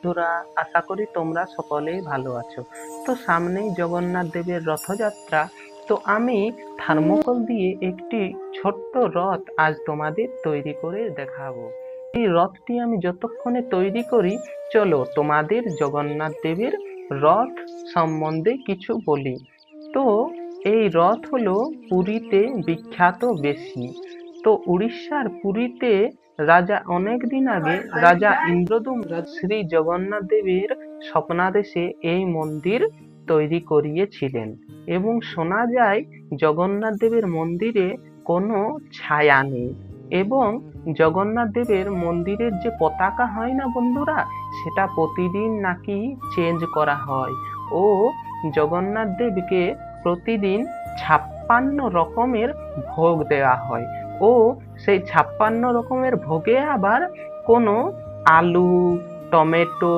বন্ধুরা, আশা করি তোমরা সকলেই ভালো আছো। তো সামনেই জগন্নাথ দেবের রথযাত্রা। তো আমি থার্মোকল দিয়ে একটি ছোট্ট রথ আজ তোমাদের তৈরি করে দেখাবো। এই রথটি আমি যতক্ষণে তৈরি করি, চলো তোমাদের জগন্নাথ দেবের রথ সম্বন্ধে কিছু বলি। তো এই রথ হলো পুরীতে বিখ্যাত বেশি। তো উড়িষ্যার পুরীতে অনেক দিন আগে রাজা ইন্দ্রদম্ন শ্রী জগন্নাথ দেবের স্বপ্নাদেশে এই মন্দির তৈরি করিয়েছিলেন। এবং শোনা যায় জগন্নাথ দেবের মন্দিরে কোনো ছায়া নেই। এবং জগন্নাথ দেবের মন্দিরের যে পতাকা হয় না বন্ধুরা, সেটা প্রতিদিন নাকি চেঞ্জ করা হয়। ও জগন্নাথ দেবকে প্রতিদিন 56 রকমের ভোগ দেওয়া হয়। ও সেই 56 রকমের ভোগে আবার কোনো আলু, টমেটো,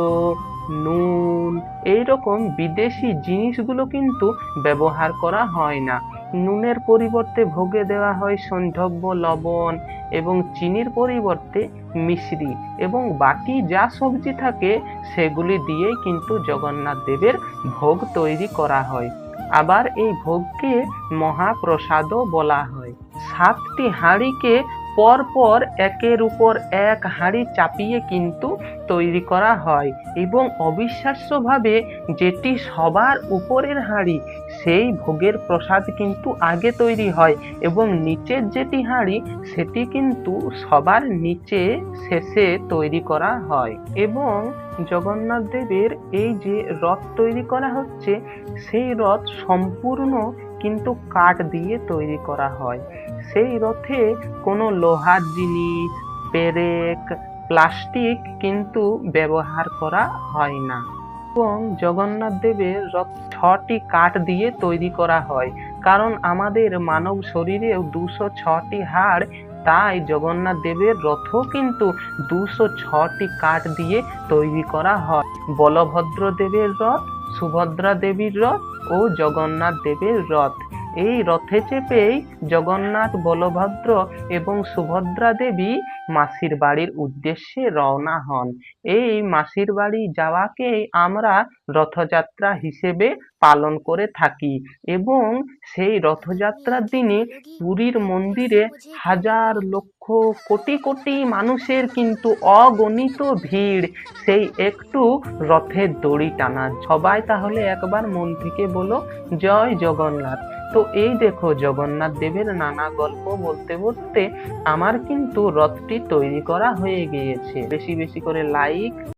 নুন এইরকম বিদেশি জিনিসগুলো কিন্তু ব্যবহার করা হয় না। নুনের পরিবর্তে ভোগে দেওয়া হয় সৈন্ধব্য, লবণ এবং চিনির পরিবর্তে মিশ্রি এবং বাকি যা সবজি থাকে সেগুলি দিয়েই কিন্তু জগন্নাথ দেবের ভোগ তৈরি করা হয়। আবার এই ভোগকে মহাপ্রসাদও বলা হয়। 7টি হাঁড়িকে পর পর একের উপর এক হাঁড়ি চাপিয়ে কিন্তু তৈরি করা হয় এবং অবিশ্বাস্যভাবে যেটি সবার উপরের হাঁড়ি, সেই ভোগের প্রসাদ কিন্তু আগে তৈরি হয় এবং নিচের যেটি হাঁড়ি সেটি কিন্তু সবার নিচে শেষে তৈরি করা হয়। এবং জগন্নাথ দেবের এই যে রথ তৈরি করা হচ্ছে, সেই রথ সম্পূর্ণ কিন্তু কাঠ দিয়ে তৈরি করা হয়। সেই রথে কোনো লোহার জিনিস, পেরেক, প্লাস্টিক কিন্তু ব্যবহার করা হয় না। এবং জগন্নাথ দেবের রথ 6টি কাঠ দিয়ে তৈরি করা হয়, কারণ আমাদের মানব শরীরেও 206টি হাড়। তাই জগন্নাথ দেবের রথও কিন্তু 206টি কাঠ দিয়ে তৈরি করা হয়। বলভদ্র দেবের রথ, সুভদ্রা দেবীর রথ ও জগন্নাথ দেবের রথ। এই রথে চেপেই জগন্নাথ, বলভদ্র এবং সুভদ্রা দেবী মাসির বাড়ির উদ্দেশ্যে রওনা হন। এই মাসির বাড়ি যাওয়াকেই আমরা রথযাত্রা হিসেবে পালন করে থাকি। এবং সেই রথযাত্রার দিনে পুরীর মন্দিরে হাজার, লক্ষ, কোটি কোটি মানুষের কিন্তু অগণিত ভিড় সেই একটু রথের দড়ি টানা। সবাই তাহলে একবার মন থেকে বলো, জয় জগন্নাথ। তো এই দেখো, জগন্নাথ দেবের নানা গল্প বলতে বলতে আমার কিন্তু রথটি তৈরি করা হয়ে গিয়েছে। বেশি বেশি করে লাইক